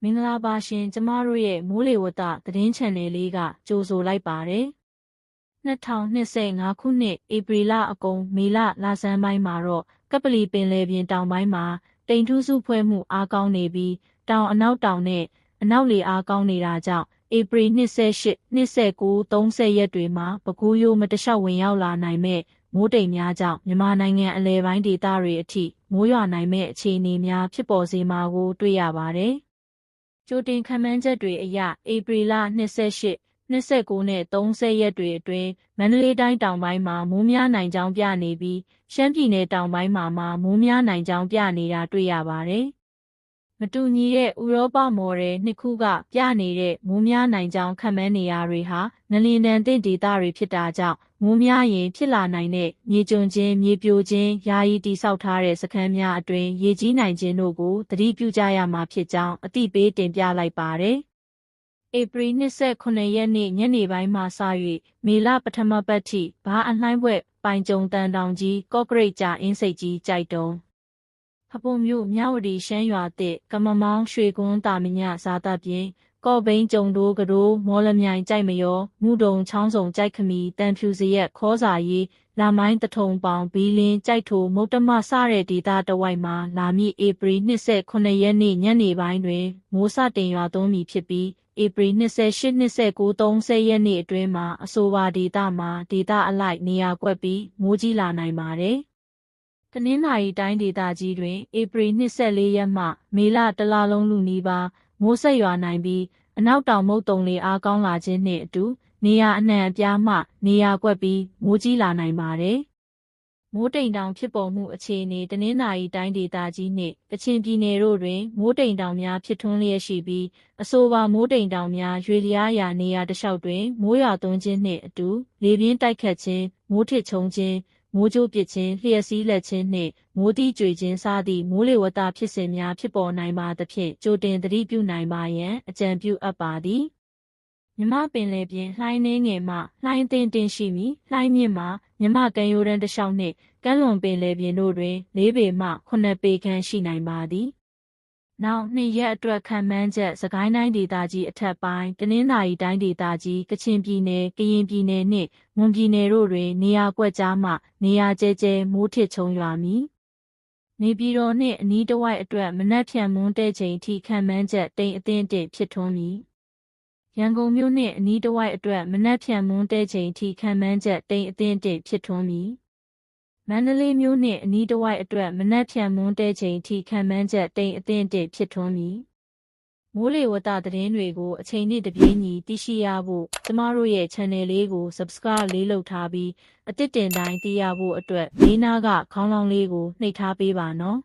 င်္ဂလာပါရှင်ကျမတို့ရဲ့မိုးလေဝသသတင်း channel လေးကကြိုဆိုလိုက်ပါတယ်2025ခုနှစ်ဧပြီလအကုန်မေလလဆန်းပိုင်းမှာတော့ကပလီပင်လယ်ပြင်တောင်ပိုင်းမှာတိမ်ထူးစုဖွဲ့မှုအားကောင်းနေပြီးတောင်အနောက်တောင်နဲ့အနောက်လေအားကောင်းနေတာကြောင့်ဧပြီ28 29 30ရက်တွေမှာပဲခူးရိုးမတလျှောက်ဝင်ရောက်လာနိုင်မဲ့မိုးတိမ်များကြောင့်မြန်မာနိုင်ငံအလယ်ပိုင်းဒေသတွေအထိမိုးရွာနိုင်မဲ့အခြေအနေများဖြစ်ပေါ်စေမှာကိုတွေ့ရပါတယ်။ကြိုတင်ခန့်မှန်းချက်တွေအရဧပြီလ28 29နဲ့30ရက်တွေအတွင်းမန္တလေးတိုင်းတောင်ပိုင်းမှာမိုးများနိုင်ကြောင်းပြနေပြီးရှမ်းပြည်နယ်တောင်ပိုင်းမှာမိုးများနိုင်ကြောင်းပြနေတာတွေ့ရပါတယ်။မတူညီတဲ့ဥရောပမော်ဒယ်နှစ်ခုကပြနေတဲ့မိုးများနိုင်ကြောင်းခန့်မှန်းနေရာတွေဟာနလင်တန်တဲ့ဒေသတွေဖြစ်တာကြောင့်မိုးများရင်ဖြစ်လာနိုင်တဲ့မြေကျွံခြင်းမြေပြိုခြင်းယာယီတိဆောက်ထားတဲ့စခန်းများအတွင်းရေကြီးနိုင်ခြင်းတို့ကိုသတိပြုကြရမှာဖြစ်ကြောင်းအသိပေးတင်ပြလိုက်ပါတယ်။ဧပြီ29ရက်နေ့ညနေပိုင်းမှစ၍မေလပထမပတ်ထိဘာအနှိုင်းဘွဲ့ပိုင်ကြုံတန်တောင်ကြီးကော့ကရိတ်ကြာအင်းစိတ်ကြီးကြိုက်တုံဖပုံမြို့မြဝတီရှမ်းရွာသစ်ကမမောင်းရွှေကွန်းတာမညဇာတပြင်ကော့ဘိန်းကျုံတိုးကတိုးမော်လမြိုင်ကြိုက်မယောမူတုံချောင်းစုံကြိုက်ခမီတန်ဖြူစရက်ခေါ်စာရီလာမိုင်းတထုံပေါင်ဘီလင်းကြိုက်ထိုမုတ်တမစတဲ့ဒေသတဝိုက်မှာလာမည့်ဧပြီ29ရက်နေ့ညနေပိုင်းတွင်မိုးစတင်ရွာသွန်းမည်ဖြစ်ပြီးဧပြီ28 29 30ရက်နေ့အတွင်းမှာအဆိုပါဒေသမှာဒေသအလိုက်နေရာကွက်ပြီးမိုးကြီးလာနိုင်ပါတယ်။တနင်္သာရီတိုင်းဒေသကြီးတွင်ဧပြီ24ရက်မှမေလတလလုံးလူနီးပါးမိုးဆက်ရွာနိုင်ပြီးအနောက်တောင်မုတ်တုံလေအားကောင်းလာခြင်းနှင့်အတူနေရာအနှံ့အပြားမှနေရာကွက်ပြီးမိုးကြီးလာနိုင်ပါတယ်။မိုးတိမ်တောင်ဖြစ်ပေါ်မှုအခြေအနေတနင်္သာရီတိုင်းဒေသကြီးနှင့်ကချင်ပြည်နယ်တို့တွင်မိုးတိမ်တောင်များဖြစ်ထွန်းလျက်ရှိပြီးအဆိုပါမိုးတိမ်တောင်များရွေလျားရာနေရာတစ်လျှောက်တွင်မိုးရွာသွန်းခြင်းနှင့်အတူလေပြင်းတိုက်ခတ်ခြင်းမိုးထစ်ချုံခြင်းမိုးကြိုးပစ်ခြင်းလျှက်စီးလက်ခြင်းနှင့်မိုးတိကျွေခြင်းစသည့်မိုးလေဝသဖြစ်စဉ်များဖြစ်ပေါ်နိုင်ပါသဖြင့်ကြိုတင်သတိပြုနိုင်ပါရန်အကြံပြုအပ်ပါသည်မြမပင်လယ်ပြင်လှိုင်းနှင်းငယ်မှလှိုင်းတင်တင်ရှိမီလှိုင်းမြင့်မှမြမကမ်းရိုးတန်းတစ်လျှောက်နှင့်ကမ်းလွန်ပင်လယ်ပြင်တို့တွင်4ပေမှ9ပေခန့်ရှိနိုင်ပါသည်နောက်2ရက်အတွက်ခန့်မှန်းချက်စကိုင်းတိုင်းဒေသကြီးအထက်ပိုင်းတနင်္သာရီတိုင်းဒေသကြီးကချင်ပြည်နယ်ကရင်ပြည်နယ်နှင့်မွန်ပြည်နယ်တို့တွင်နေရာကွက်ကြားမှနေရာကျဲကျဲမိုးထစ်ချုံရွာမည်နေပြည်တော်နှင့်အနီးတစ်ဝိုက်အတွက်မနက်ဖြန်မွန်းတဲ့ချိန်ထိခန့်မှန်းချက်တိမ်အသင့်အင့်ဖြစ်ထွန်းမည်ရန်ကုန်မြို့နှင့်အနီးတစ်ဝိုက်အတွက်မနက်ဖြန်မွန်းတဲ့ချိန်ထိခန့်မှန်းချက်တိမ်အသင့်အင့်ဖြစ်ထွန်းမည်မန္တလေးမြို့နှင့်အနီးတစ်ဝိုက်အတွက်မနက်ဖြန်မွန်းတဲ့ချိန်ထိခန့်မှန်းချက်တိမ်အသင့်အင့်ဖြစ်ထွန်းမည်မိုးလေဝသသတင်းတွေကိုအချိန်နဲ့တပြေးညီသိရှိရဖို့ကျမတို့ရဲ့ channel လေးကို subscribe လေးလုပ်ထားပြီးအသစ်တင်တိုင်းသိရဖို့အတွက်ဘေးနားကခေါင်းလောင်းလေးကိုနှိပ်ထားပေးပါနော်